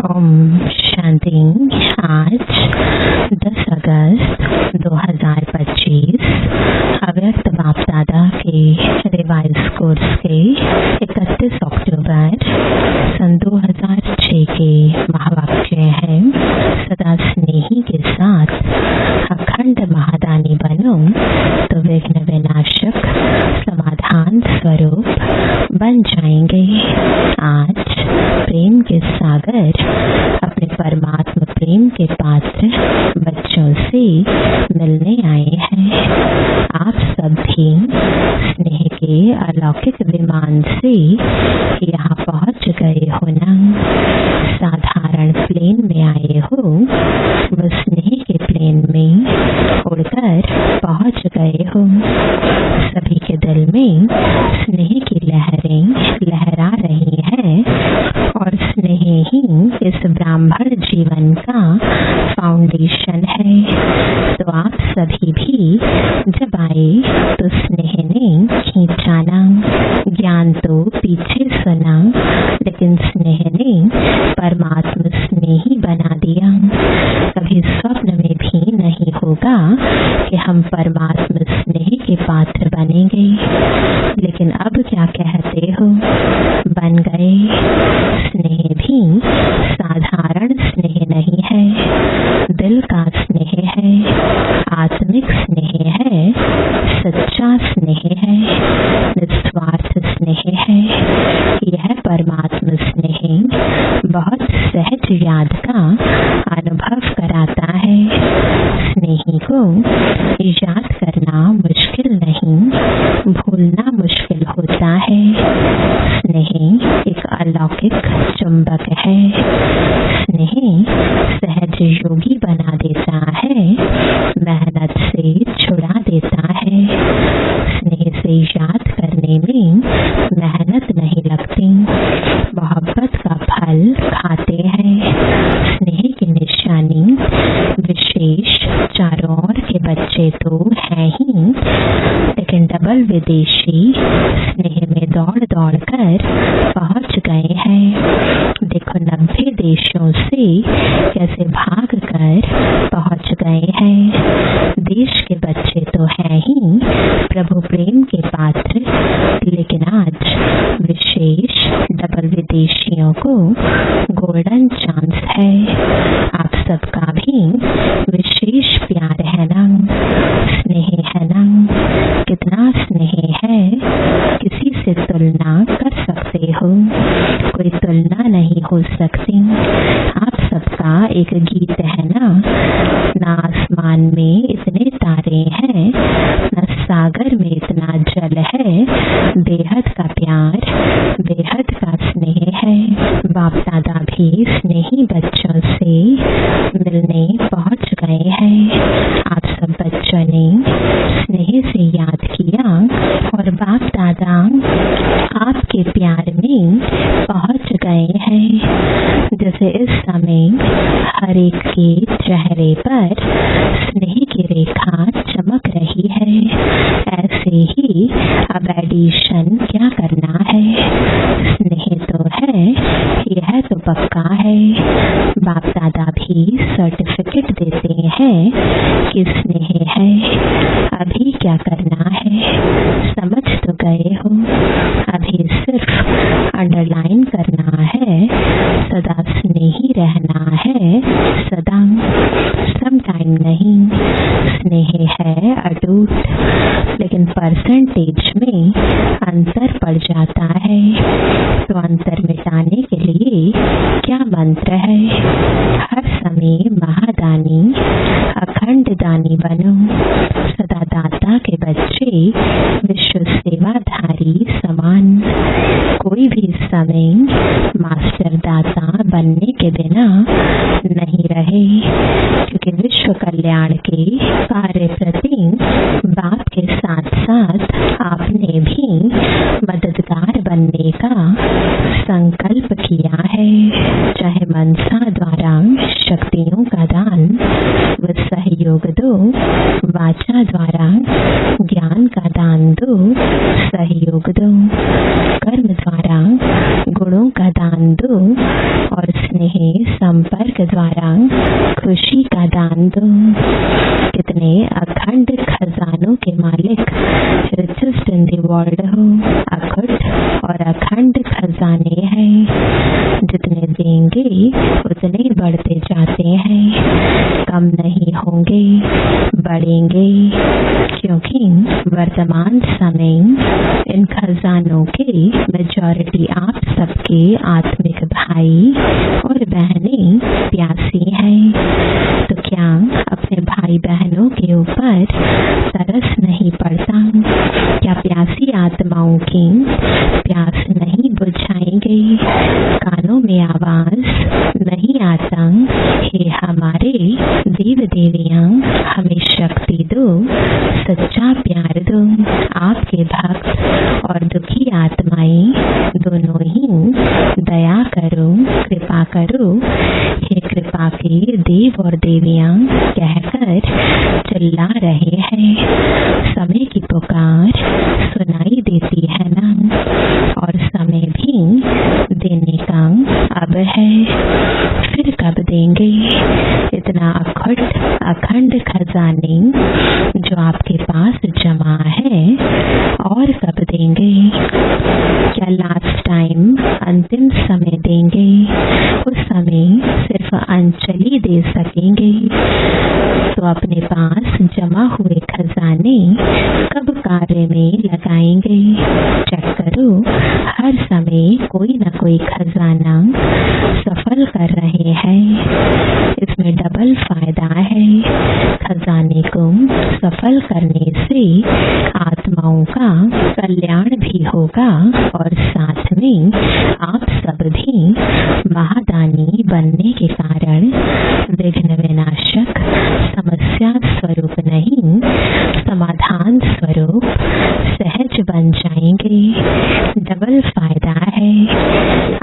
ओम शांति। आज 10 अगस्त 2025 अव्यक्त बाप दादा के रिवाइज कोर्स के 31 अक्टूबर सन 2006 के महावाक्य है, सदा स्नेही के साथ अखंड महादानी बनो तो विघ्न विनाशक समाधान स्वरूप बन जाएंगे। आज प्रेम के सागर अपने परमात्मा प्रेम के पात्र बच्चों से मिलने आए हैं। आप सब भी स्नेह के अलौकिक विमान से यहाँ पहुँच गए हो ना। साधारण प्लेन में आए हो, वो स्नेह के प्लेन में उड़कर पहुँच गए हो। सभी के दिल में स्नेह की लहरें लहरा रही हैं और स्नेह ही इस ब्राह्मण जीवन का फाउंडेशन है। तो आप सभी भी जब आए तो स्नेह ने खींचा ना। ज्ञान तो पीछे सुना, लेकिन स्नेह ने परमात्मा स्नेही बना दिया। कभी स्वप्न में भी नहीं होगा कि हम परमात्मा स्नेह के पात्र बनेंगे, लेकिन अब क्या कहते हो, बन गए। स्नेह भी साधारण स्नेह नहीं है, दिल का स्नेह है, आत्मिक स्नेह है, सच्चा स्नेह है, निस्वार्थ स्नेह है। यह परमात्मा स्नेह बहुत सहज याद का अनुभव कराता है। स्नेही को याद करना मुश्किल नहीं, भूलना मुश्किल होता है। स्नेह एक अलौकिक चुंबक है। स्नेह सहज योगी बना देता है, मेहनत से छुड़ा देता है। स्नेह से याद करने में मेहनत नहीं लगती, मोहब्बत का फल खाते हैं। स्नेह की निशानी विशेष चारों ओर के बच्चे तो हैं ही, लेकिन डबल विदेशी स्नेह में दौड़ दौड़ कर पहुंच गए हैं। देखो 90 देशों से कैसे भाग कर पहुंच गए हैं। देश के बच्चे तो हैं ही प्रभु प्रेम के पात्र, लेकिन आज विशेष डबल विदेशियों को गोल्डन चांस है। आप सबका भी विशेष प्यार है ना, स्नेह है ना। कितना स्नेह है, किसी से तुलना कर सकते हो, कोई तुलना नहीं हो सकती। आप सबका एक गीत है ना, ना आसमान में इतने तारे हैं, न सागर में इतना जल है। बेहद का प्यार, बेहद का स्नेह है। बाप दादा भी स्नेही बच्चों से मिलने पहुंच गए हैं। आप सब बच्चों ने स्नेह से याद किया और बाप दादा आपके प्यार में पहुंच गए हैं। जैसे इस समय हर एक के चेहरे पर स्नेह की रेखा चमक रही है, ऐसे ही अब एडिशन क्या करना है। स्नेह तो है, यह तो पक्का है। बाप दादा भी सर्टिफिकेट देते हैं कि स्नेह है। अभी क्या करना है, समझ तो गए हो। अभी सिर्फ अंडरलाइन करना है, सदा स्नेही रहना है, सदा, सम टाइम नहीं। स्नेह है अटूट, लेकिन परसेंटेज में अंतर पड़ जाता है। तो अंतर मिटाने के लिए क्या मंत्र है, हर समय महादानी अखंड दानी बनो। सदा दाता के बच्चे विश्व सेवाधारी समान। कोई भी समय मास्टर दाता बनने के बिना नहीं रहे, क्योंकि विश्व कल्याण के कार्य प्रति बाप के साथ साथ आपने भी मददगार बनने का संकल्प किया है। चाहे मनसा द्वारा शक्तियों का दान व सहयोग दो, वाचा द्वारा ज्ञान का दान दो, सहयोग दो, कर्म द्वारा गुणों का दान दो और स्नेह संपर्क द्वारा खुशी का दान दो। कितने अखंड खजानों के मालिक richest in the world हो। अखंड और अखंड खजाने हैं, जितने देंगे उतने बढ़ते जाते हैं, कम नहीं होंगे, बढ़ेंगे। क्योंकि वर्तमान समय इन खजानों के मेजॉरिटी आप सबके आत्मिक भाई और बहनें प्यासी हैं। तो क्या अपने भाई बहनों के ऊपर तरस नहीं पड़ता? क्या प्यासी आत्माओं की प्यास नहीं बुझाएंगे? कानों में आवाज नहीं आता, हे हमारे देव देवियां हमें शक्ति दो, सच्चा प्यार दो। आपके भक्त और दुखी आत्माएं दोनों ही दया करो, कृपा करो। हे कृपा के देव और देवियां कहकर चिल्ला रहे हैं। समय की पुकार सुनाई देती है ना, और समय भी देने का अब है। फिर कब देंगे इतना अखंड खजाने जो आपके पास जमा है, और कब देंगे? क्या लास्ट टाइम अंतिम समय देंगे? उस समय सिर्फ अंजलि दे सकेंगे? तो अपने पास जमा हुए खजाने कब कार्य में लगाएंगे? चेक करो, हर समय कोई न कोई खजाना सफल कर रहे हैं। इसमें डबल फायदा है। खजाने को सफल करने से आत्माओं का कल्याण भी होगा, और साथ में आप सब भी महादानी बनने के कारण विघ्न विनाशक, समस्या स्वरूप नहीं समाधान स्वरूप सहज बन जाएंगे। डबल फायदा है।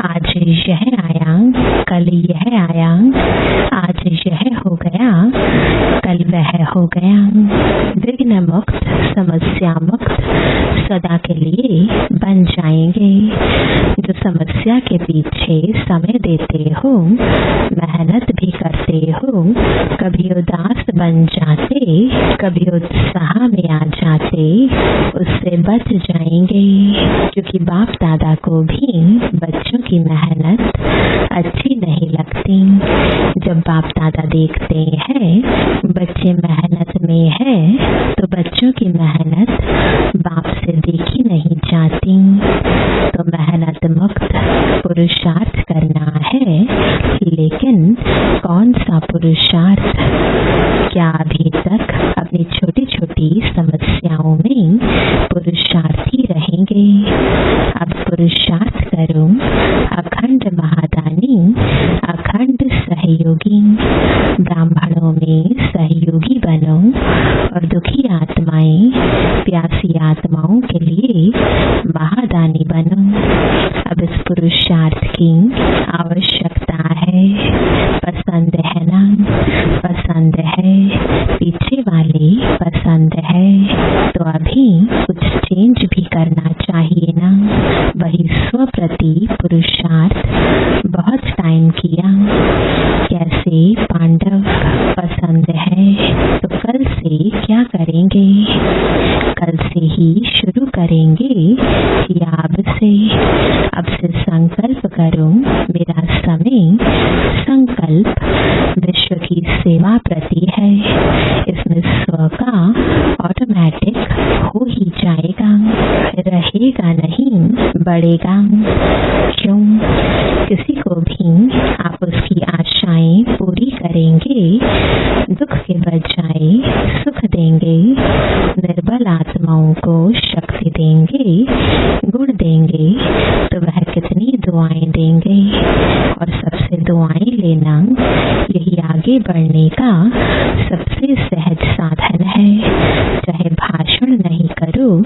आज यह आया, कल यह आया, आज यह हो गया, कल वह हो गया। विघ्न मुक्त, समस्या मुक्त सदा के लिए बन जाएंगे। जो समस्या के पीछे समय देते हो, मेहनत भी करते हो, कभी उदास बन जाते, कभी उत्साह में आ जाते, उससे बच जाएंगे। क्योंकि बाप दादा को भी बच्चों की मेहनत अच्छी नहीं लगती। जब बाप दादा देखते हैं बच्चे मेहनत में हैं, तो बच्चों की मेहनत बाप से देखी नहीं जाती। तो मेहनत मुक्त पुरुषार्थ करना है, लेकिन कौन सा पुरुषार्थ? क्या अभी तक अपनी छोटी छोटी समस्याओं में पुरुषार्थी रहेंगे? अब पुरुषार्थ करो, अखंड महादानी, अखंड सहयोगी। ब्राह्मणों में सहयोगी बनो, और दुखी आत्माएं, प्यासी आत्माओं के लिए महादानी बनो। अब इस पुरुषार्थ की आवश्यकता है। पसंद है ना? पसंद है। पीछे वाले पसंद है, तो अभी कुछ चेंज भी करना चाहिए ना। वही स्व प्रति पुरुषार्थ बहुत टाइम किया। कैसे पांडव पसंद है, तो कल से क्या करेंगे? कल से ही शुरू करेंगे या अब से? अब से संकल्प करो, मेरा समय संकल्प विश्व की सेवा प्रति है। इसमें स्व का ऑटोमेटिक हो ही जाएगा, रहेगा नहीं, बढ़ेगा। क्यों? किसी को भी आप उसकी आशाएं पूरी करेंगे, दुख के बजाय सुख देंगे, निर्बल आत्माओं को शक्ति देंगे, गुण देंगे, तो वह कितनी दुआएं देंगे। और सबसे दुआएं लेना यही आगे बढ़ने का सबसे सहज साधन है। चाहे भाषण नहीं करो,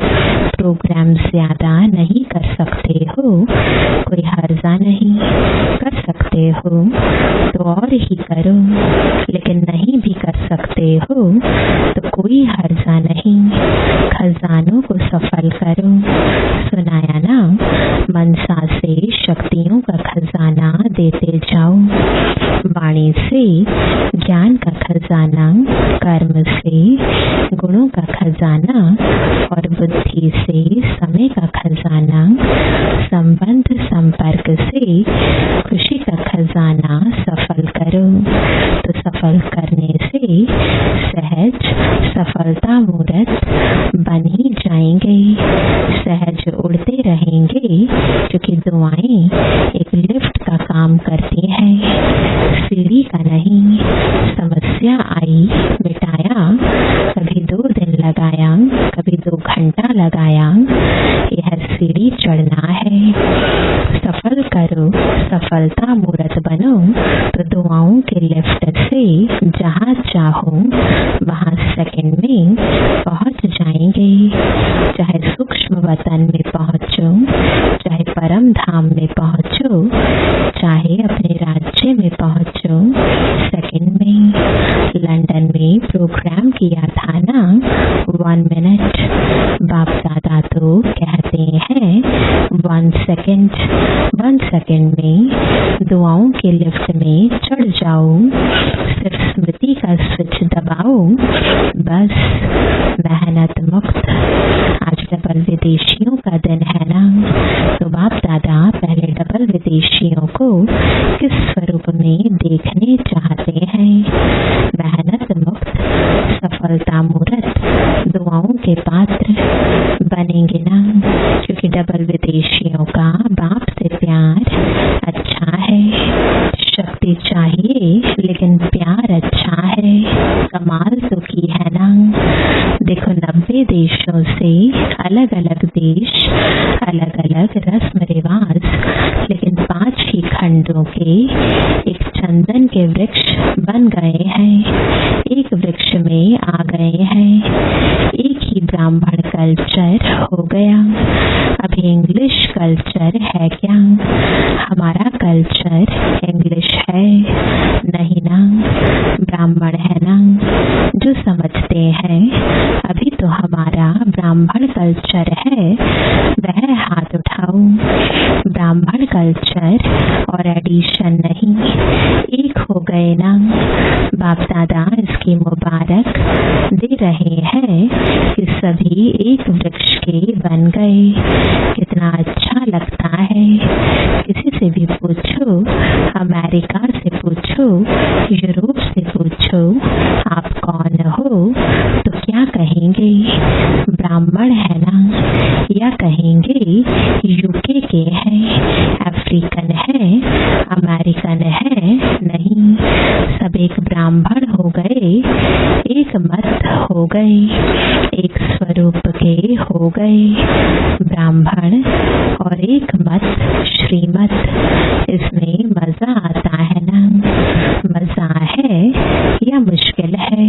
प्रोग्राम ज्यादा नहीं कर सकते हो, कोई हर्जा नहीं, कर सकते हो तो और ही करो, लेकिन नहीं भी कर सकते हो तो कोई हर्जा नहीं। खजानों को सफल करो। सुनाया ना? मनसा से शक्तियों का खजाना देते जाओ। वाणी से ज्ञान का खजाना, कर्म से गुणों का खजाना और बुद्धि से समय का खजाना, संबंध संपर्क से खुशी का खजाना सफल करो। तो सफल करने से सहज सफलता मूर्त बन ही जाएंगे। सहज उड़ते रहेंगे क्योंकि दुआएं एक लिफ्ट का काम करती हैं, सीढ़ी का नहीं। समस्या आई मिटाया, कभी 2 दिन लगाया, कभी 2 घंटा लगाया, यह सीढ़ी चढ़ना है। सफल करो, सफलता मूर्त बनो तो दुआओं के लिफ्ट से जहाँ चाहो वहाँ सेकंड में पहुँच जाएंगे। चाहे सूक्ष्म वतन में पहुँचो, चाहे परम धाम में पहुँचो, चाहे अपने राज्य में पहुँचो, सेकंड में। लंदन में प्रोग्राम किया था ना 1 मिनट, बाप दादा तो कहते हैं 1 सेकंड में दुआओं के लिफ्ट में चढ़ जाओ। सिर्फ स्मृति का स्विच दबाओ, बस मेहनत मुक्त। आज डबल विदेशियों का दिन है ना, तो बाप दादा पहले डबल विदेशियों को किस स्वरूप में देखने चाहते हैं? मेहनत मुक्त, सफलता मूर्त, दुआओं के पात्र बनेंगे ना, क्योंकि डबल विदेशियों का बाप से प्यार अच्छा है। शक्ति चाहिए लेकिन प्यार अच्छा है। कमाल तो की है ना। देखो 90 देशों से अलग अलग देश, अलग अलग रस्म रिवाज, लेकिन 5 ही खंडों के एक चंदन के वृक्ष बन गए हैं, एक वृक्ष में आ गए हैं। एक ही ब्राह्मण कल्चर हो गया। अभी इंग्लिश कल्चर है क्या? हमारा कल्चर इंग्लिश है नहीं ना, ब्राह्मण है ना। जो समझते हैं अभी तो हमारा ब्राह्मण कल्चर है, वह हाथ उठाओ। ब्राह्मण कल्चर और एडिशन नहीं, एक हो गए ना। बाप दादा इसकी मुबारक दे रहे हैं कि सभी एक वृक्ष के बन गए। कितना अच्छा लगता है। किसी से भी पूछो, अमेरिका से पूछो, यूरोप से पूछो, आप कौन हो, तो क्या कहेंगे? ब्राह्मण है ना, या कहेंगे यूके के हैं, अफ्रीकन है, अमेरिकन है? नहीं, सब एक ब्राह्मण हो गए, एक मत हो गए, एक स्वरूप के हो गए। ब्राह्मण और एक मत, श्रीमत, इसमें मजा आता है ना। मजा है या मुश्किल है?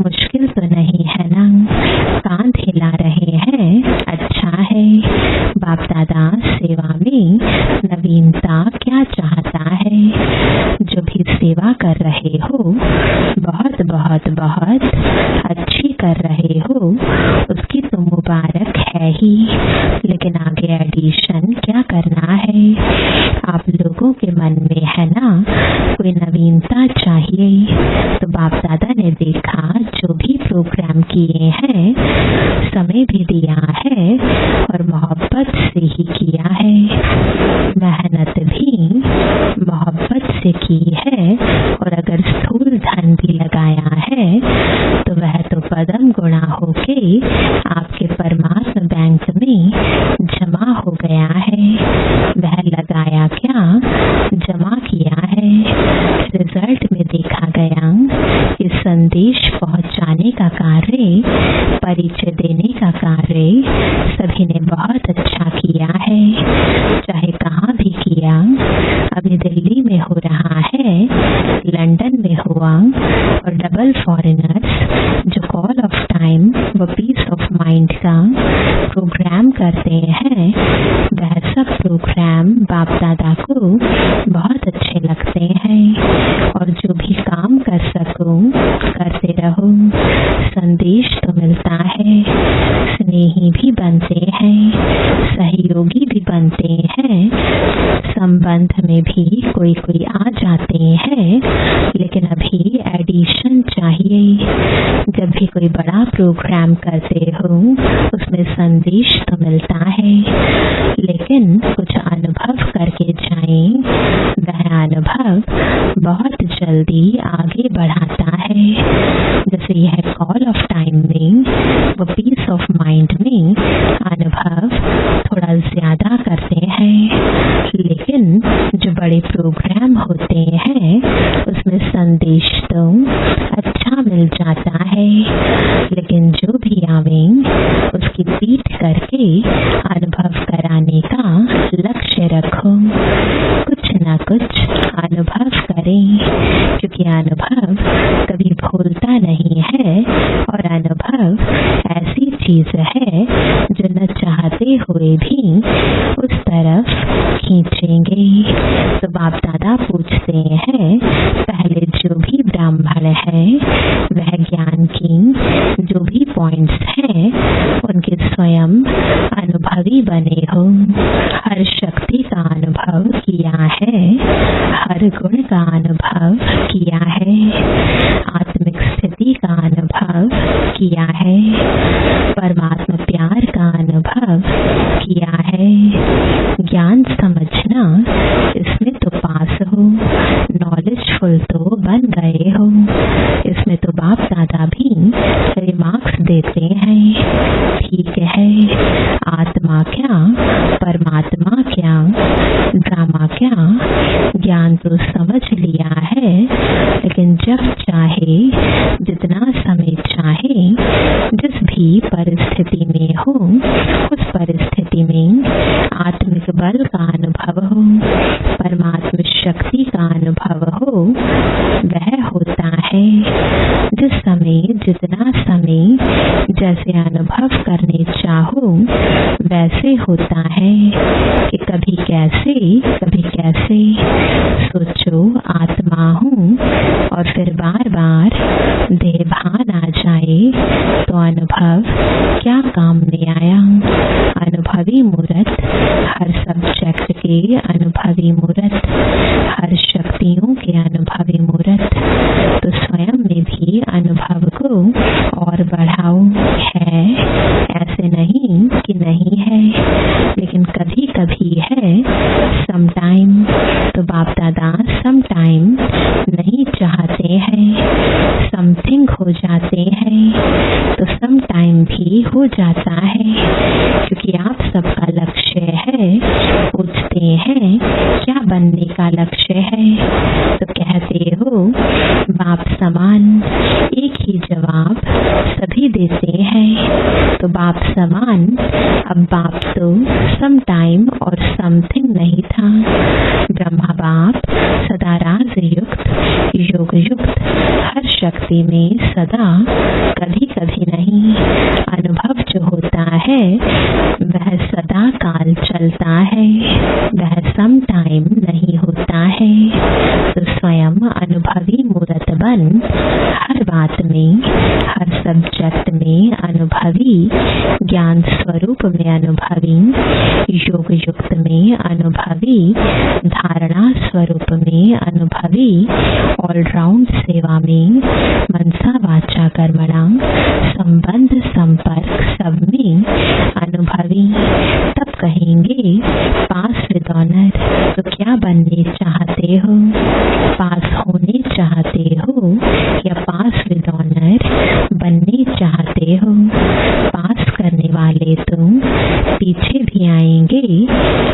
मुश्किल तो नहीं है ना। कान हिला रहे हैं, अच्छा है। बाप दादा सेवा में नवीनता क्या चाहता है? जो भी सेवा कर रहे हो बहुत बहुत बहुत अच्छी कर रहे हो, उसकी तो मुबारक है ही, लेकिन आगे एडिशन क्या करना है? आप लोगों के मन में है ना कोई नवीनता चाहिए, तो बाप दादा ने देखा जो भी प्रोग्राम किए हैं, समय भी दिया है और मोहब्बत से ही किया है। मेहनत भी मोहब्बत से की है, और अगर स्थूल धन भी लगाया है तो वह तो पदम गुणा होके आपके परमात्मा बैंक में जमा हो गया है। वह लगाया क्या, जमा किया है। रिजल्ट में देखा गया कि संदेश पहुंचाने का कार्य, परिचय देने का कार्य सभी ने बहुत अच्छा किया है, चाहे कहाँ भी किया। अभी दिल्ली में हो रहा है, लंदन में हुआ, और डबल फॉरेनर्स जो कॉल ऑफ टाइम व पीस ऑफ माइंड का प्रोग्राम करते हैं, वह सब प्रोग्राम बाप दादा को बहुत अच्छे लगते हैं। और जो भी काम कर सको करते रहो, संदेश तो मिलता है, स्नेही भी बनते हैं, सहयोगी भी बनते हैं, संबंध में भी कोई कोई आ जाते हैं, लेकिन अभी एडिशन चाहिए। जब भी कोई बड़ा प्रोग्राम करते हो उसमें संदेश तो मिलता है, लेकिन कुछ अनुभव करके जाएं, वह अनुभव बहुत जल्दी आगे बढ़ाता है। जैसे यह कॉल ऑफ टाइम में वो पीस ऑफ माइंड में अनुभव थोड़ा ज्यादा करते हैं, लेकिन जो बड़े प्रोग्राम होते हैं उसमें संदेश तो अच्छा मिल जाता है, लेकिन जो भी आवे उसकी पीठ करके अनुभव कराने का लक्ष्य रखो। कुछ न कुछ अनुभव करें, क्योंकि अनुभव कभी भूलता नहीं है, और अनुभव ऐसी चीज है जो न चाहते हुए भी उस तरफ खींचेंगे। तो बाप दादा पूछते हैं, पहले जो भी ब्राह्मण है वह ज्ञान की जो भी पॉइंट्स हैं उनके स्वयं अनुभवी बने हो। हर शक्ति का अनुभव किया है, हर गुण का अनुभव किया है, आत्मिक स्थिति का अनुभव किया है, परमात्मा प्यार का अनुभव किया है। ज्ञान समझना इसमें तो पास हो, नॉलेजफुल तो बन गए हो। इसमें तो बाप दादा भी रिमार्क्स देते हैं, ठीक है, आत्मा क्या परमात्मा क्या ड्रामा क्या, ज्ञान तो समझ लिया है, लेकिन जब चाहे जितना समय चाहे जिस भी परिस्थिति में हो उस परिस्थिति में आत्मिक बल का अनुभव हो, परमात्मा शक्ति का अनुभव हो, वह होता है। जिस समय जितना समय जैसे अनुभव करने चाहो वैसे होता है कि कभी कैसे सोचो आत्मा हूँ और फिर बार बार देह भान आ जाए तो अनुभव क्या काम में आया। अनुभवी मूर्त, हर सब्जेक्ट के अनुभवी मूर्त, हर शक्तियों के अनुभवी मूर्त, तो स्वयं में भी अनुभव को और बढ़ाओ। है ऐसे नहीं कि नहीं है, लेकिन कभी कभी है, समटाइम। तो बाप दादा समटाइम नहीं चाहते हैं, समथिंग हो जाते हैं, तो समटाइम भी हो जाता है, क्योंकि आप सबका लक्ष्य है। पूछते हैं क्या बनने का लक्ष्य है, तो कहते हो बाप समान। एक ही जवाब सभी देते हैं, तो बाप समान। अब बाप तो समटाइम और समथिंग नहीं था। ब्रह्मा बाप सदा राज युक्त योग युक्त, हर शक्ति में सदा, कभी कभी नहीं। अनुभव जो होता है वह सदा काल चलता है, वह सम टाइम नहीं होता है। तो स्वयं अनुभवी मूर्त बन, हर बात में, हर सब्जेक्ट में अनुभवी, ज्ञान स्वरूप में अनुभवी, योग युक्त में अनुभवी, धारणा स्वरूप में अनुभवी, ऑलराउंड सेवा में, मनसा वाचा कर्मणा, संबंध संपर्क सब में अनुभवी। तब कहेंगे पास विद ऑनर। तो क्या बनने चाहते हो, पास होने चाहते हो या पास विद ऑनर बनने चाहते हो? पास करने वाले तो पीछे भी आएंगे,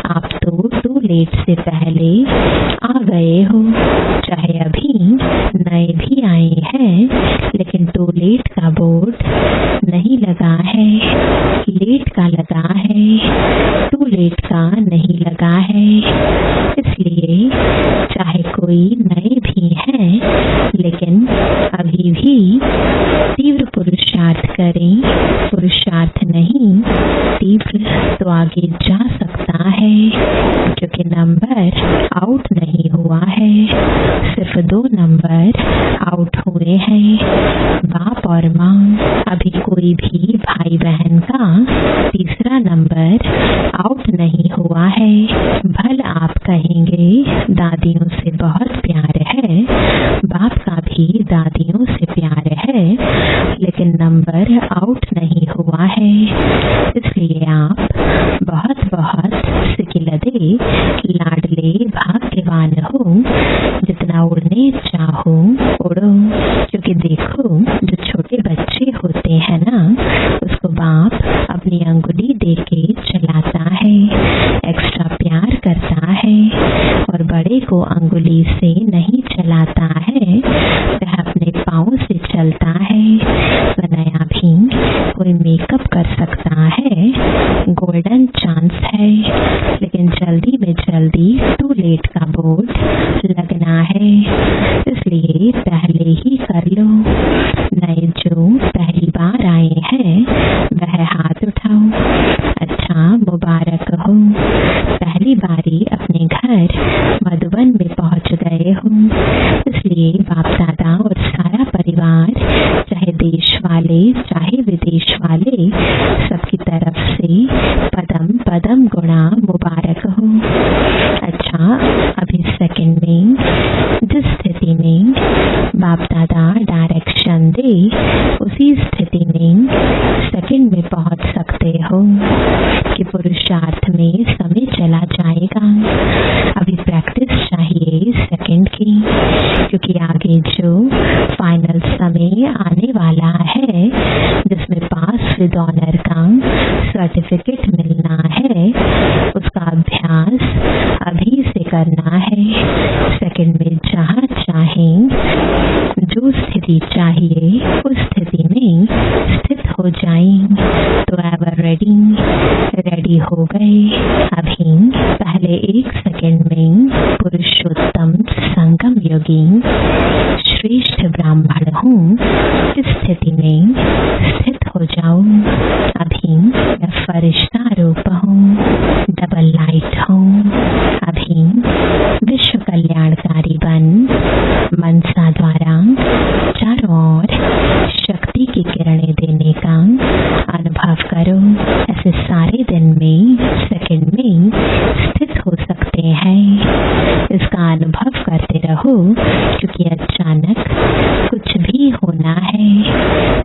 आप तो टू लेट से पहले आ गए हो। चाहे अभी नए भी आए हैं, लेकिन टू लेट का बोर्ड नहीं लगा है, लेट का लगा है, टू लेट का नहीं लगा है। इसलिए चाहे कोई नए भी हैं, लेकिन अभी भी तीव्र पुरुषार्थ करें। पुरुषार्थ नहीं, तीव्र तो आगे जा सकता है, क्योंकि नंबर आउट नहीं हुआ है, सिर्फ 2 नंबर आउट हुए हैं, बाप और माँ। अभी कोई भी भाई बहन का तीसरा नंबर आउट नहीं हुआ है। भल आप कहेंगे दादियों से बहुत प्यार है, बाप का भी दादियों से प्यार है, लेकिन नंबर आउट नहीं हुआ है। इसलिए आप बहुत बहुत सिकिलदे लाडले भाग्यवान हो। जितना उड़ने चाहो उड़ो, क्योंकि देखो जो छोटे बच्चे होते हैं ना, उसको बाप अपनी अंगुली देके चलाता है, एक्स्ट्रा प्यार करता है, और बड़े को अंगुली से नहीं चलाता है, वह अपने पाँव से चलता है। नया भी कोई मेकअप कर सकता है, गोल्डन चांस है, लेकिन जल्दी में जल्दी टू लेट का बोर्ड लगना है। इसलिए पहले ही कर लो। नए जो पहली बार आए हैं वह हाथ उठाओ। अच्छा, मुबारक हो, पहली बारी अपने घर मधुबन में पहुंच गए हो। इसलिए बाप दादा और सारा परिवार, चाहे देश वाले चाहे विदेश वाले, सबकी तरफ से पदम पदम गुणा मुबारक हो। अच्छा, अभी सेकंड में जिस स्थिति में बाप दादा डायरेक्शन दे, उसी स्थिति में सेकंड में पहुंच सकते हो कि पुरुषार्थ में समय चला जाएगा। अभी प्रैक्टिस चाहिए सेकंड की, क्योंकि आगे जो फाइनल समय आने वाला है, जिसमें पास विद ऑनर का सर्टिफिकेट मिलना है, उसका अभ्यास अभी से करना है। सेकंड में जहाँ चाहें, जो स्थिति चाहिए उस स्थिति में स्थित हो जाएं। तो एवर रेडी हो गए। अभी पहले एक सेकंड में पुरुषोत्तम संगम योगी श्रेष्ठ ब्राह्मण हूँ, इस स्थिति में स्थित हो जाओ। अभी मैं फरिश्ता रूप हूँ, डबल लाइट हूँ। अभी विश्व कल्याणकारी बन मनसा द्वारा चारों ओर शक्ति की किरणें देने का अनुभव करो। ऐसे सारे दिन में सेकंड में स्थित हो सकते हैं। इसका अनुभव करते रहो, क्योंकि अचानक कुछ भी होना है,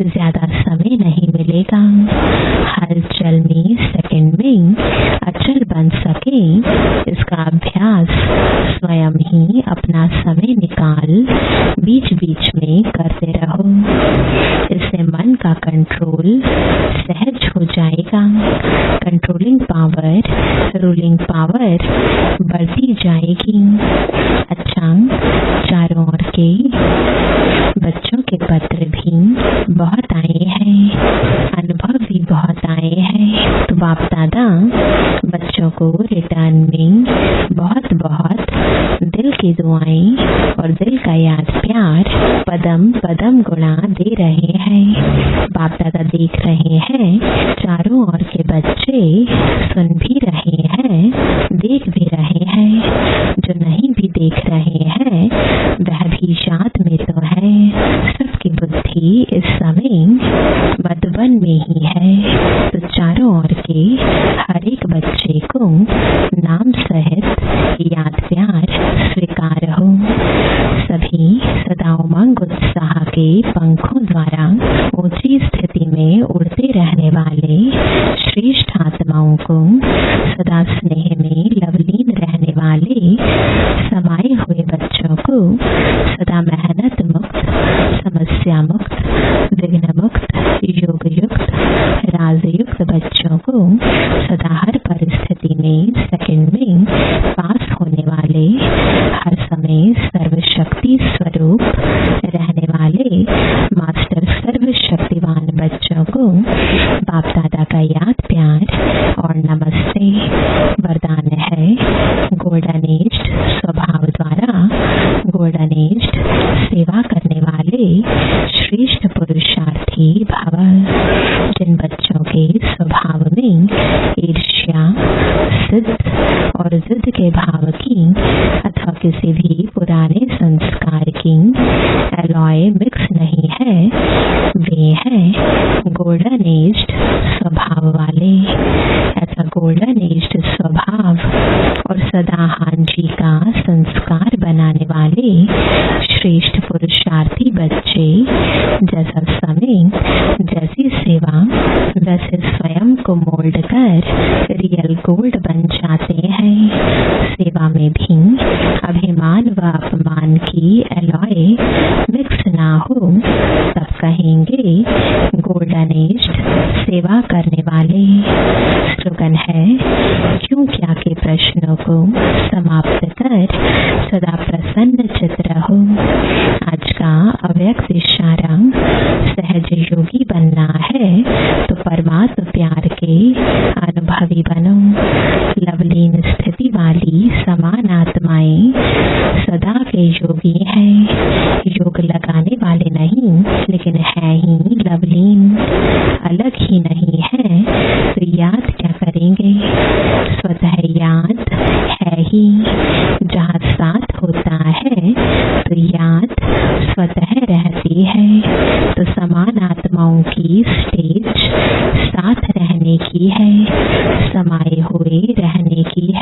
ज्यादा समय नहीं मिलेगा। हलचल में सेकंड में अचल बन सके, इसका अभ्यास स्वयं ही अपना समय निकाल बीच बीच में करते रहो। इससे मन का कंट्रोल सहज हो जाएगा। कंट्रोलिंग पावर, रूलिंग पावर बढ़ती जाएगी। अच्छा, चारों ओर के बच्चों के पत्र भी बहुत आए हैं, अनुभव भी बहुत आए हैं। तो बाप दादा बच्चों को रिटर्न में बहुत बहुत दिल की दुआएं और दिल का याद प्यार पदम पदम गुणा दे रहे हैं। बाप दादा देख रहे हैं, चारों ओर के बच्चे सुन भी रहे हैं, देख भी रहे हैं। जो नहीं भी देख रहे हैं वह भी याद में तो है। सबकी बुद्धि इस समय मधुबन में ही है। तो चारों ओर के हर एक बच्चे को नाम सहित याद प्यार स्वीकार हो। सभी सदा उमंग उत्साह के पंखों द्वारा ऊंची स्थिति में उड़ते रहने वाले श्रेष्ठ आत्माओं को, सदा स्नेह में लवलीन रहने वाले समाये हुए बच्चों को, सदा मेहनत मुक्त, समस्या मुक्त, विघ्न मुक्त, योग युक्त, राजयुक्त बच्चों को, सदा हर परिस्थिति में सेकंड में पास होने वाले, हर समय सर्वशक्ति स्वरूप रहने वाले मास्टर सर्वशक्तिवान बच्चों को बाप दादा का याद प्यार और नमस्ते वरदान है। गोल्डन एज स्वभाव द्वारा गोल्डन एज सेवा करने वाले श्रेष्ठ पुरुषार्थी भव। जिन बच्चों के स्वभाव में ईर्ष्या, सिद्ध और जिद के भाव की अथवा किसी भी पुराने संस्कार की अलॉय मिक्स नहीं है, वे हैं गोल्डन एज्ड स्वभाव वाले। ऐसा गोल्डन एज्ड स्वभाव और सदा हांजी का संस्कार बनाने वाले श्रेष्ठ पुरुषार्थी बच्चे जैसा समय, जैसी सेवा, वैसे स्वयं को मोल्ड कर रियल गोल्ड बन जाते हैं। सेवा में भी अभिमान व अपमान की एलॉय मिक्स ना हो, तब कहेंगे गोल्डन एज्ड सेवा करने वाले। स्लोगन है क्यों क्या के प्रश्नों को समाप्त कर सदा प्रसन्न चित रहो। आज का अव्यक्त इशारा, सहज योगी बनना है तो परमात्म प्यार के अनुभवी बनो। लवलीन स्थिति वाली समान आत्माएं सदा के योगी हैं, योग लगाने वाले नहीं लेकिन है ही लवलीन, अलग ही नहीं है तो याद क्या करेंगे। स्वतः याद है ही, जहाँ साथ होता है तो याद स्वतः रहती है। तो समान आत्माओं की स्टेज साथ रहने की है, समाये हुए रहने की